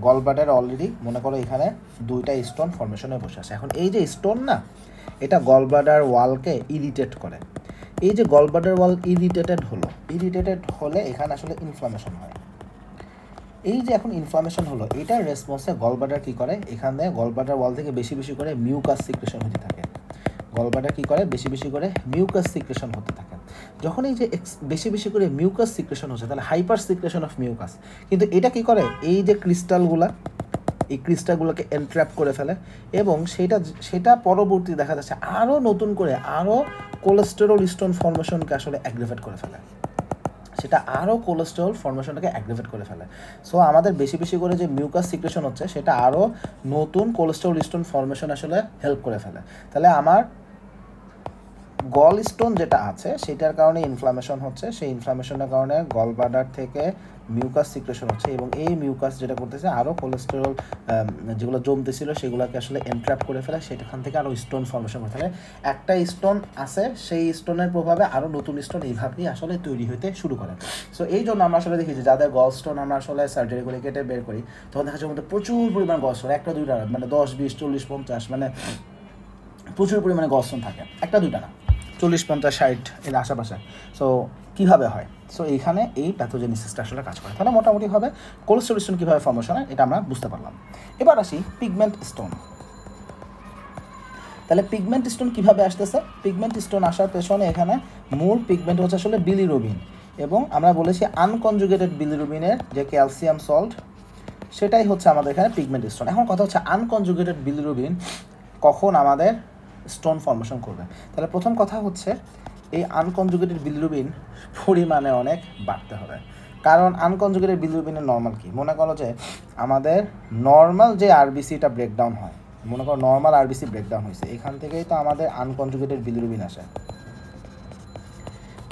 S1: গল ব্লাডার অলরেডি মনে করো এখানে দুইটা স্টোন ফর্মেশনে বসে আছে। এখন এই যে স্টোন না, এটা গল ব্লাডার ওয়ালকে ইরিটেট করে। এই যে গল ব্লাডার ওয়াল ইরিটেটেড হলে এখানে আসলে ইনফ্লামেশন হয়। এই যে এখন ইনফ্লামেশন হলো, এটার রেসপন্সে গল ব্লাডার কী করে, এখানে গল ব্লাডার ওয়াল থেকে বেশি বেশি করে মিউকাস সিক্রেশন হতে থাকে। গল ব্লাডার কী করে, বেশি বেশি করে মিউকাস সিক্রেশন হতে থাকে। যখন এই যে বেশি বেশি করে মিউকাস সিক্রেশন হচ্ছে, তাহলে হাইপার সিক্রেশন অফ মিউকাস। কিন্তু এটা কি করে, এই যে এই ক্রিস্টালগুলোকে এনট্র্যাপ করে ফেলে এবং সেটা পরবর্তী দেখা যাচ্ছে আরও নতুন করে আরও কোলেস্টেরল স্টোন ফর্মেশনকে আসলে অ্যাগ্রিভেট করে ফেলে, সেটা আরও কোলেস্টেরল ফর্মেশনটাকে অ্যাগ্রিভেট করে ফেলে। সো আমাদের বেশি বেশি করে যে মিউকাস সিক্রেশন হচ্ছে সেটা আরও নতুন কোলেস্টেরল স্টোন ফর্মেশন আসলে হেল্প করে ফেলে। তাহলে আমার গল স্টোন যেটা আছে সেটার কারণে ইনফ্লামেশন হচ্ছে, সেই ইনফ্লামেশনের কারণে গল ব্লাডার থেকে মিউকাস সিক্রেশন হচ্ছে এবং এই মিউকাস যেটা করতেছে আরও কোলেস্টেরল যেগুলো জমতেছিল সেগুলোকে আসলে এনট্র্যাপ করে ফেলে, সেখান থেকে আরও স্টোন ফর্মেশন করে ফেলে। একটা স্টোন আছে, সেই স্টোনের প্রভাবে আরও নতুন স্টোন এইভাবেই আসলে তৈরি হতে শুরু করে। সো এই জন্য আমরা আসলে দেখি যে যাদের গল স্টোন আমরা আসলে সার্জারি করে কেটে বের করি, তখন দেখা যাচ্ছে মধ্যে প্রচুর পরিমাণ গল স্টোন, একটা দুইটা মানে 10, 20, 40, 50 মানে প্রচুর পরিমাণে গল স্টোন থাকে, একটা দুইটা না, 40, 50, 60 এর আশেপাশে। সো কীভাবে হয়, সো এইখানে এই প্যাথোজেনিসিসটা আসলে কাজ করে। তাহলে মোটামুটিভাবে কোলেস্টেরল স্টোন কীভাবে ফর্মেশন হয় এটা আমরা বুঝতে পারলাম। এবার আসি পিগমেন্ট স্টোন। তাহলে পিগমেন্ট স্টোন কীভাবে আসতেছে, পিগমেন্ট স্টোন আসার পেছনে এখানে মূল পিগমেন্ট হচ্ছে আসলে বিলিরুবিন, এবং আমরা বলেছি আনকনজুগেটেড বিলিরুবিনের যে ক্যালসিয়াম সল্ট সেটাই হচ্ছে আমাদের এখানে পিগমেন্ট স্টোন। এখন কথা হচ্ছে আনকনজুগেটেড বিলিরুবিন কখন আমাদের স্টোন ফর্মেশন করবে। তাহলে প্রথম কথা হচ্ছে এই আনকনজুগেটেড বিলিরুবিন পরিমাণে অনেক বাড়তে হবে, কারণ আনকনজুগেটেড বিলিরুবিনের নর্মাল কি, মনে করো যে আমাদের নর্মাল যে আরবিসিটা ব্রেকডাউন হয়, মনে করো নর্মাল আরবিসি ব্রেকডাউন হয়েছে, এখান থেকেই তো আমাদের আনকনজুগেটেড বিলিরুবিন আসে,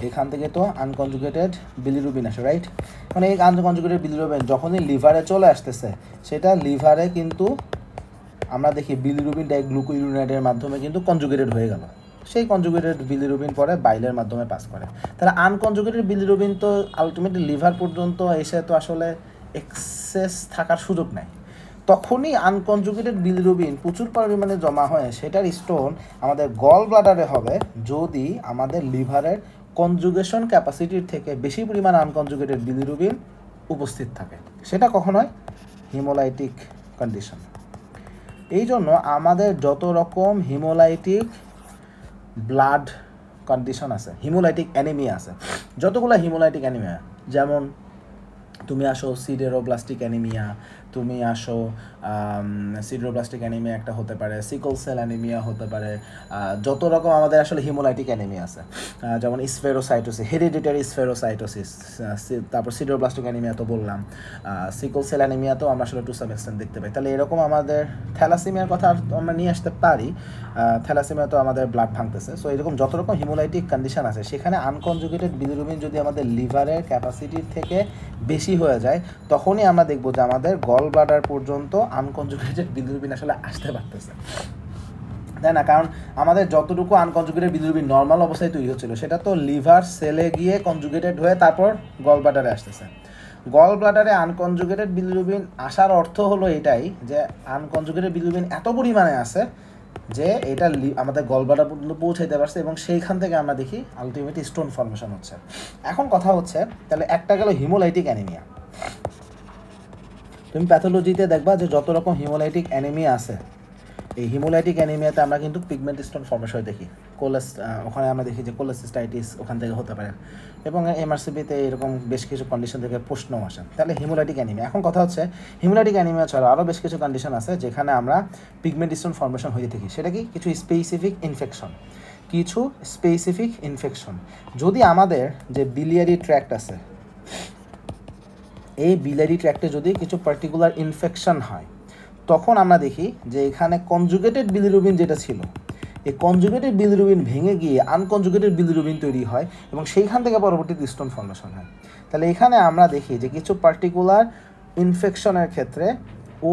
S1: এখান থেকে তো আনকনজুগেটেড বিলিরুবিন আসে, রাইট। মানে এই আনকনজুগেটেড বিলিরুবিন যখনই লিভারে চলে আসতেছে, সেটা লিভারে কিন্তু আমরা দেখি বিলিরুবিন ডাইগ্লুকোইউরিনেটের মাধ্যমে কিন্তু কনজুগেটেড হয়ে গেল, সেই কনজুগেটেড বিলিরুবিন পরে বাইলের মাধ্যমে পাস করে। তাহলে আনকনজুগেটেড বিলিরুবিন তো আলটিমেটলি লিভার পর্যন্ত এসে তো আসলে এক্সেস থাকার সুযোগ নাই, তখনই আনকনজুগেটেড বিলিরুবিন প্রচুর পরিমাণে জমা হয়, সেটার স্টোন আমাদের গল ব্লাডারে হবে যদি আমাদের লিভারের কনজুগেশন ক্যাপাসিটির থেকে বেশি পরিমাণ আনকনজুগেটেড বিলিরুবিন উপস্থিত থাকে। সেটা কখন হয়, হিমোলাইটিক কন্ডিশন। এই জন্য আমাদের যত রকম হিমোলাইটিক ব্লাড কন্ডিশন আছে, হিমোলাইটিক অ্যানিমিয়া আছে, যতগুলো হিমোলাইটিক অ্যানিমিয়া, যেমন তুমি আসো সিডেরোব্লাস্টিক অ্যানিমিয়া, তুমি আসো সিডেরোব্লাস্টিক অ্যানিমিয়া একটা হতে পারে, সিকল সেল অ্যানিমিয়া হতে পারে, যত রকম আমাদের আসলে হিমোলাইটিক অ্যানিমিয়া আছে, যেমন স্ফেরোসাইটোসিস, হেরিডিটারি স্ফেরোসাইটোসিস, তারপর সিডেরোব্লাস্টিক অ্যানিমিয়া তো বললাম, সিকল সেল অ্যানিমিয়াতেও আমরা আসলে টু সাম এক্সটেন্ট দেখতে পাই। তাহলে এরকম আমাদের থ্যালাসেমিয়ার কথা আমরা নিয়ে আসতে পারি, থ্যালাসেমিয়া তো আমাদের ব্লাড ভাঙতেছে। সো এরকম যত রকম হিমোলাইটিক কন্ডিশন আছে, সেখানে আনকনজুগেটেড বিলিরুবিন যদি আমাদের লিভারের ক্যাপাসিটির থেকে বেশি হয়ে যায়, তখনই আমরা দেখব যে আমাদের গল ব্লাডার পর্যন্ত আনকনজুগেটেড বিলিরুবিন আসলে আসতে পারতেছে, তাই না? কারণ আমাদের যতটুকু আনকনজুগেটেড বিলিরুবিন নর্মাল অবস্থায় তৈরি হচ্ছিল, সেটা তো লিভার সেলে গিয়ে কনজুগেটেড হয়ে তারপর গল ব্লাডারে আসতেছে। গল ব্লাডারে আনকনজুগেটেড বিলিরুবিন আসার অর্থ হলো এটাই যে আনকনজুগেটেড বিলিরুবিন এত পরিমাণে আছে যে এটা আমাদের গল ব্লাডার পর্যন্ত পৌঁছাইতে পারছে, এবং সেইখান থেকে আমরা দেখি আলটিমেটলি স্টোন ফর্মেশন হচ্ছে। এখন কথা হচ্ছে, তাহলে একটা গেল হিমোলাইটিক অ্যানিমিয়া। তুমি প্যাথোলজিতে দেখবা যে যত রকম হিমোলাইটিক অ্যানিমিয়া আছে, এই হিমোলাইটিক অ্যানিমিয়াতে আমরা কিন্তু পিগমেন্ট স্টোন ফর্মেশন দেখি, ওখানে আমরা দেখি যে কোলেসিস্টাইটিস ওখান থেকে হতে পারে, এবং এমআরসিপিতে এরকম বেশ কিছু কন্ডিশন থেকে প্রশ্নও আসে। তাহলে হিমোলাইটিক অ্যানিমিয়া, এখন কথা হচ্ছে হিমোলাইটিক অ্যানিমিয়া ছাড়া আরও বেশ কিছু কন্ডিশন আছে যেখানে আমরা পিগমেন্ট স্টোন ফর্মেশন হয়ে থাকি। সেটা কি? কিছু স্পেসিফিক ইনফেকশন। যদি আমাদের যে বিলিয়ারি ট্র্যাক্ট আছে, এই বিলিয়ারি ট্র্যাক্টে যদি কিছু পার্টিকুলার ইনফেকশন হয়, তখন আমরা দেখি যে এখানে কনজুগেটেড বিলিরুবিন যেটা ছিল, এই কনজুগেটেড বিলিরুবিন ভেঙে গিয়ে আনকনজুগেটেড বিলিরুবিন তৈরি হয় এবং সেইখান থেকে পরবর্তীতে স্টোন ফর্মেশন হয়। তাহলে এখানে আমরা দেখি যে কিছু পার্টিকুলার ইনফেকশনের ক্ষেত্রে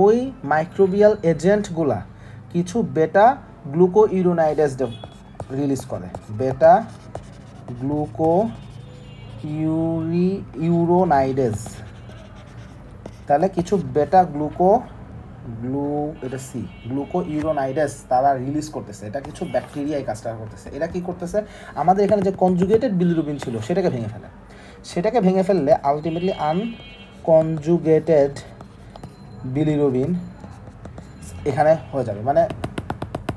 S1: ওই মাইক্রোবিয়াল এজেন্টগুলা কিছু বেটা গ্লুকোইউরোনাইডেজ রিলিজ করে। বেটা গ্লুকোইউরোনাইডেজ, তাহলে কিছু বেটা গ্লুকোইউরোনাইডেজ তারা রিলিজ করতেছে। এটা কিছু ব্যাকটেরিয়ায় কাজটা করতেছে। এরা কি করতেছে? আমাদের এখানে যে কনজুগেটেড বিলিরুবিন ছিল সেটাকে ভেঙে ফেললে আলটিমেটলি আনকনজুগেটেড বিলিরুবিন এখানে হয়ে যাবে, মানে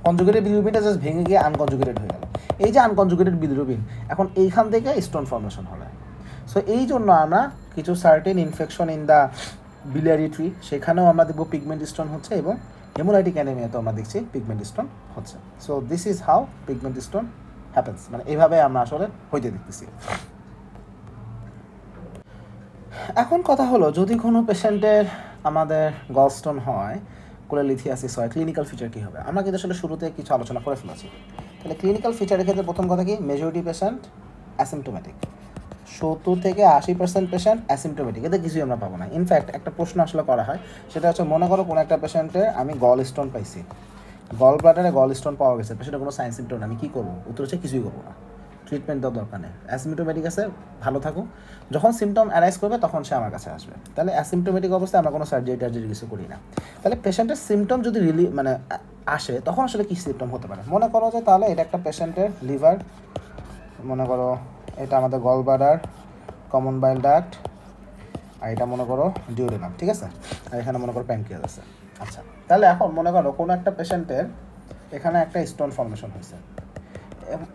S1: কনজুগেটেড বিলিরুবিনটা জাস্ট ভেঙে গিয়ে আনকনজুগেটেড হয়ে গেল। এই যে আনকনজুগেটেড বিলিরুবিন, এখন এইখান থেকে স্টোন ফর্মেশন হবে। সো এই জন্য আমরা কিছু certain infection in the biliary tree সেখানেও আমরা দেখব পিগমেন্ট স্টোন হচ্ছে, এবং হেমোলাইটিক অ্যানিমিয়াতেও আমরা দেখছি পিগমেন্ট স্টোন হচ্ছে। So this is how pigment stone happens, মানে এইভাবে আমরা আসলে হইতে দেখতেছি। এখন কথা হলো, যদি কোনো পেশেন্টের আমাদের গলস্টোন হয়, কোলেলিথিয়াসিস হয়, ক্লিনিক্যাল ফিচার কী হবে? আমরা কিন্তু আসলে শুরুতে কিছু আলোচনা করে ফেলেছি। তাহলে ক্লিনিক্যাল ফিচারের ক্ষেত্রে প্রথম কথা কি? মেজরিটি পেশেন্ট অ্যাসিমটোমেটিক, 70 থেকে 80% পেশেন্ট অ্যাসিমটোমেটিক, এতে কিছুই আমরা পাবো না। ইনফ্যাক্ট একটা প্রশ্ন আসলে করা হয়, সেটা হচ্ছে মনে করো কোনো একটা পেশেন্টের আমি গল স্টোন পাইছি, গল ব্লাডারে গল স্টোন পাওয়া গেছে, পেশেন্টের কোনো সাইন সিমটম আমি কী করবো? উত্তর হচ্ছে কিছুই করবো না, ট্রিটমেন্ট দেওয়ার দরকার নেই। অ্যাসিমটোমেটিক আছে, ভালো থাকুক, যখন সিমটম অ্যারাইজ করবে তখন সে আমার কাছে আসবে। তাহলে অ্যাসিমটোমেটিক অবস্থায় আমরা কোনো সার্জারি কিছু করি না। তাহলে পেশেন্টের সিমটম যদি আসে, তখন আসলে কী সিমটম হতে পারে? মনে করো যে তাহলে এটা একটা পেশেন্টের লিভার, মনে করো এটা আমাদের gall bladder, common bile duct, আর এটা মনে করো ডিউডেনাম, ঠিক আছে? আর এখানে মনে করো প্যানক্রিয়াস আছে। আচ্ছা, তাহলে এখন মনে করো কোনো একটা পেশেন্টের এখানে একটা স্টোন ফর্মেশন হয়েছে।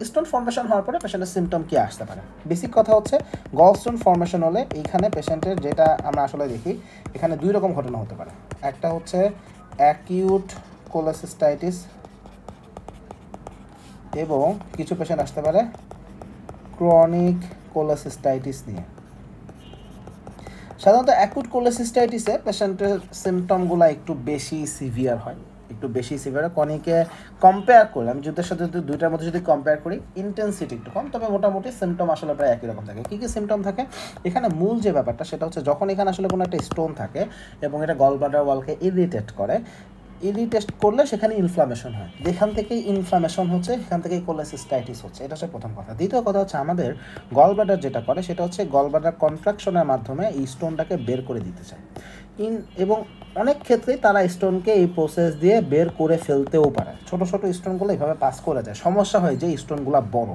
S1: স্টোন ফর্মেশন হওয়ার পরে পেশেন্টের সিমটম কী আসতে পারে? বেসিক কথা হচ্ছে গল স্টোন ফর্মেশন হলে এইখানে পেশেন্টের যেটা আমরা আসলে দেখি, এখানে দুই রকম ঘটনা হতে পারে। একটা হচ্ছে অ্যাকিউট কোলেসিস্টাইটিস, এবং কিছু পেশেন্ট আসতে পারে ক্রনিক কোলেসিস্টাইটিস নিয়ে। সাধারণত অ্যাকুট কোলেসিস্টাইটিসে পেশেন্টের সিমটমগুলো একটু বেশি সিভিয়ার হয়, কনিকে কম্পেয়ার করলে, আমি যুদ্ধের সাথে যদি দুইটার মধ্যে যদি কম্পেয়ার করি, ইন্টেন্সিটি একটু কম, তবে মোটামুটি সিমটম আসলে প্রায় একই রকম থাকে। কী কী সিমটম থাকে? এখানে মূল যে ব্যাপারটা সেটা হচ্ছে যখন এখানে আসলে কোনো একটা স্টোন থাকে এবং এটা গল ব্লাডার ওয়ালকে ইরিটেট করলে সেখানে ইনফ্লামেশন হয়, যেখান থেকেই ইনফ্লামেশন হচ্ছে সেখান থেকেই কোলেসিস্টাইটিস হচ্ছে। এটা হচ্ছে প্রথম কথা। দ্বিতীয় কথা হচ্ছে আমাদের গল ব্লাডার যেটা করে সেটা হচ্ছে গল ব্লাডার কন্ট্রাকশনের মাধ্যমে এই স্টোনটাকে বের করে দিতে চায়, এবং অনেক ক্ষেত্রেই তারা স্টোনকে এই প্রসেস দিয়ে বের করে ফেলতেও পারে। ছোটো ছোটো স্টোনগুলো এইভাবে পাস করে যায়। সমস্যা হয় যে স্টোনগুলো বড়,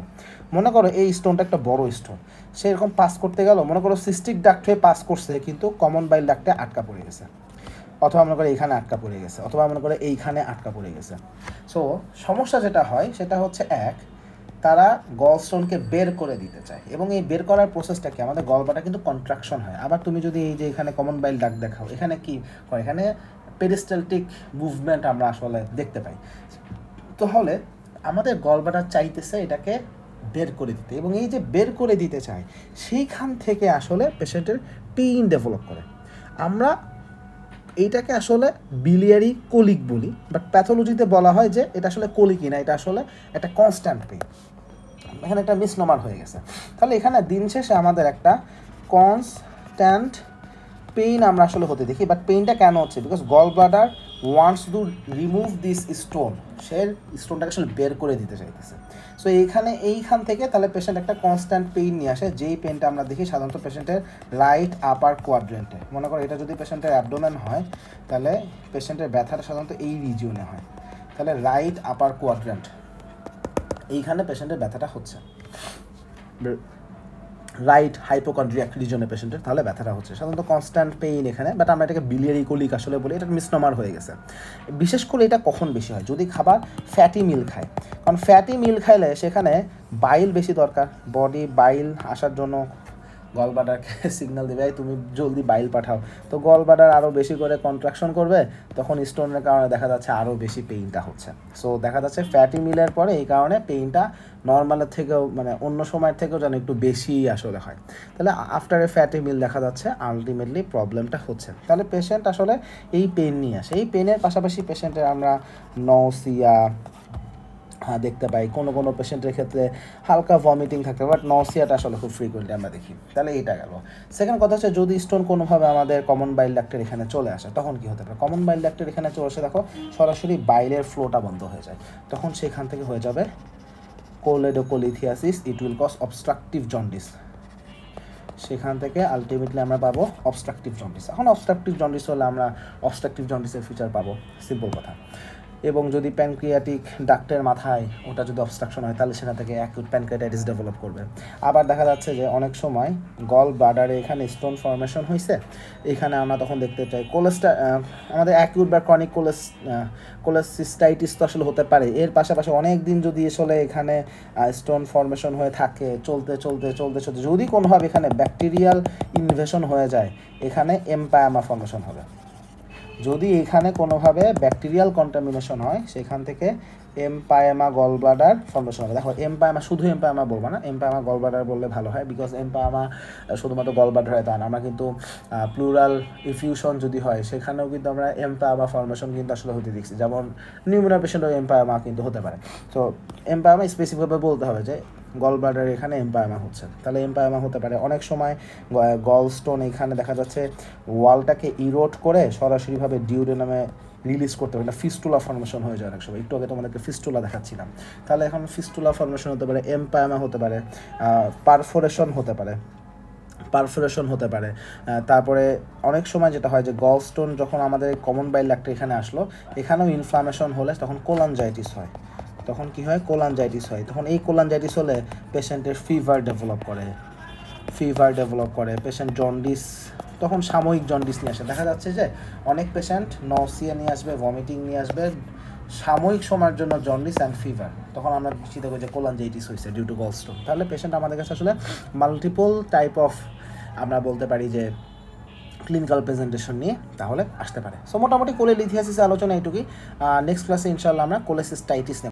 S1: মনে করো এই স্টোনটা একটা বড় স্টোন, সে এরকম পাস করতে গেল, মনে করো সিস্টিক ডাক্ট হয়ে পাস করছে কিন্তু কমন বাইল ডাক্টে আটকা পড়ে গেছে, অথবা মনে করে এইখানে আটকা পড়ে গেছে, অথবা মনে করে এইখানে আটকা পড়ে গেছে। সো সমস্যা যেটা হয় সেটা হচ্ছে তারা গলস্টোনকে বের করে দিতে চায়, এবং এই বের করার প্রসেসটা কি? আমাদের গলব্লাডার কিন্তু কন্ট্রাকশন হয়। আবার তুমি যদি এই যে এখানে কমন বাইল ডাক্ট দেখাও, এখানে কি হয়? এখানে পেরিস্টালটিক মুভমেন্ট আমরা আসলে দেখতে পাই। তাহলে আমাদের গলব্লাডার চাইতেছে এটাকে বের করে দিতে, এবং এই যে বের করে দিতে চায় সেইখান থেকে আসলে পেশেন্টের পেইন ডেভেলপ করে। আমরা এইটাকে আসলে বিলিয়ারি কোলিক বলি, বাট প্যাথোলজিতে বলা হয় যে এটা আসলে কোলিকই না, এটা আসলে একটা কনস্ট্যান্ট পেইন। এখানে একটা মিসনোমার হয়ে গেছে। তাহলে এখানে দিন শেষে আমাদের একটা কনস্ট্যান্ট পেইন আমরা আসলে হতে দেখি। বাট পেইনটা কেন হচ্ছে? Because gall bladder wants to remove this stone, সে স্টোনটাকে আসলে বের করে দিতে চাইতেছে। সো এইখান থেকে তাহলে পেশেন্ট একটা কনস্ট্যান্ট পেইন নিয়ে আসে, যেই পেইনটা আমরা দেখি সাধারণত পেশেন্টের রাইট আপার কোয়াড্রেন্টে। মনে করো এটা যদি পেশেন্টের অ্যাবডোমেন হয়, তাহলে পেশেন্টের ব্যথাটা সাধারণত এই রিজিয়নে হয়। তাহলে রাইট আপার কোয়াড্রেন্ট, এইখানে পেশেন্টের ব্যথাটা হচ্ছে। রাইট হাইপোকন্ড্রিয়াক রিজনে পেশেন্টের তাহলে ব্যথাটা হচ্ছে সাধারণত কনস্ট্যান্ট পেইন এখানে, বাট আমরা এটাকে বিলিয়ারি কোলিক আসলে বলি, এটা মিসনোমার হয়ে গেছে। বিশেষ করে এটা কখন বেশি হয়, যদি খাবার ফ্যাটি মিল খায়, কারণ ফ্যাটি মিল খাইলে সেখানে বাইল বেশি দরকার, বডি বাইল আসার জন্য গল ব্লাডারকে সিগন্যাল দেবে তুমি জলদি বাইল পাঠাও, তো গল ব্লাডার আরও বেশি করে কন্ট্রাকশন করবে, তখন স্টোনের কারণে দেখা যাচ্ছে আরও বেশি পেইনটা হচ্ছে। সো দেখা যাচ্ছে ফ্যাটি মিলের পরে এই কারণে পেইনটা নর্মালের থেকেও মানে অন্য সময়ের থেকেও যেন একটু বেশি আসলে হয়, তাহলে আফটার এ ফ্যাটি মিল দেখা যাচ্ছে আলটিমেটলি প্রবলেমটা হচ্ছে। তাহলে পেশেন্ট আসলে এই পেইন নিয়ে আসে, এই পেইনের পাশাপাশি পেশেন্টের আমরা নসিয়া দেখতে পাই, কোনো কোনো পেশেন্টের ক্ষেত্রে হালকা ভমিটিং থাকে, বাট নসিয়াটা আসলে খুব ফ্রিকুয়েন্টলি আমরা দেখি। তাহলে এইটা গেল। সেকেন্ড কথা হচ্ছে যদি স্টোন কোনোভাবে আমাদের কমন বাইল ডাক্টের এখানে চলে আসে তখন কী হতে পারে, কমন বাইল ডাক্টের এখানে চলে আসে দেখো সরাসরি বাইলের ফ্লোটা বন্ধ হয়ে যায়, তখন সেখান থেকে হয়ে যাবে choledocholithiasis, it will cause obstructive jaundice, সেখান থেকে আলটিমেটলি আমরা পাবো অবস্ট্রাকটিভ জন্ডিস। এখন অবস্ট্রাকটিভ জন্ডিস হলে আমরা অবস্ট্রাকটিভ জন্ডিসের ফিচার পাবো, সিম্পল কথা। এবং যদি প্যানক্রিয়াটিক ডাক্টের মাথায় ওটা যদি অবস্ট্রাকশন হয় তাহলে সেখান থেকে অ্যাকিউট প্যানক্রিয়াটাইটিস ডেভেলপ করবে। আবার দেখা যাচ্ছে যে অনেক সময় গল ব্লাডারে এখানে স্টোন ফর্মেশন হয়েছে, এখানে আমরা তখন দেখতে চাই আমাদের অ্যাকিউট বা ক্রনিক কোলেসিস্টাইটিস তো আসলে হতে পারে, এর পাশাপাশি অনেক দিন যদি আসলে এখানে স্টোন ফর্মেশন হয়ে থাকে চলতে চলতে চলতে চলতে যদি কোনোভাবে এখানে ব্যাকটেরিয়াল ইনভেশন হয়ে যায় এখানে এম্পায়ামা ফর্মেশন হবে। যদি এখানে কোনোভাবে ব্যাকটেরিয়াল কন্টামিনেশন হয় সেখান থেকে এম্পায়ামা গল ব্লাডার ফর্মেশন হবে। দেখো এম্পায়ামা শুধু এম্পায়ামা বলবো না, এম্পায়ামা গল ব্লাডার বললে ভালো হয়, বিকজ এম্পায়ামা শুধুমাত্র গল ব্লাডার হয় তা না, আমরা কিন্তু প্লুরাল ইফিউশন যদি হয় সেখানেও কিন্তু আমরা এম্পায়ামা ফর্মেশন কিন্তু আসলে হতে দেখছি, যেমন নিউমোনিয়া পেশেন্টও এম্পায়ামা কিন্তু হতে পারে। তো এম্পায়ামা স্পেসিফিকভাবে বলতে হবে যে গল ব্লাডার এখানে এম্পায়ামা হচ্ছে, তাহলে এম্পায়ামা হতে পারে। অনেক সময় গল স্টোন এখানে দেখা যাচ্ছে ওয়ালটাকে ইরোড করে সরাসরিভাবে ডিউডেনামে রিলিজ করতে পারে, ফিস্টুলা ফর্মেশন হয়ে যায় অনেক সময়, একটু আগে তোমাদেরকে ফিস্টুলা দেখাচ্ছিলাম, তাহলে এখন ফিস্টুলা ফর্মেশন হতে পারে, এম্পায়ামা হতে পারে, পারফোরেশন হতে পারে। তারপরে অনেক সময় যেটা হয় যে গল স্টোন যখন আমাদের কমন বাইল ডাক্ট এখানে আসলো এখানেও ইনফ্লামেশন হলে তখন কোলানজাইটিস হয়, তখন কি হয় কোলানজাইটিস হয়, তখন এই কোলানজাইটিস হলে পেশেন্টের ফিভার ডেভেলপ করে, পেশেন্ট জন্ডিস তখন সাময়িক জন্ডিস নিয়ে আসে, দেখা যাচ্ছে যে অনেক পেশেন্ট নসিয়া নিয়ে আসবে, ভমিটিং নিয়ে আসবে, সাময়িক সময়ের জন্য জন্ডিস অ্যান্ড ফিভার, তখন আমরা চিন্তা করি যে কোলানজাইটিস হয়েছে ডিউ টু গলস্টোন। তাহলে পেশেন্ট আমাদের কাছে আসলে মাল্টিপল টাইপ অফ আমরা বলতে পারি যে ক্লিনিক্যাল প্রেজেন্টেশন নিয়ে তাহলে আসতে পারে। সো মোটামুটি কোলেলিথিয়াসিসের আলোচনা এইটুকুই। নেক্সট ক্লাসে ইনশাআল্লাহ আমরা কোলেসিস্টাইটিস নিয়ে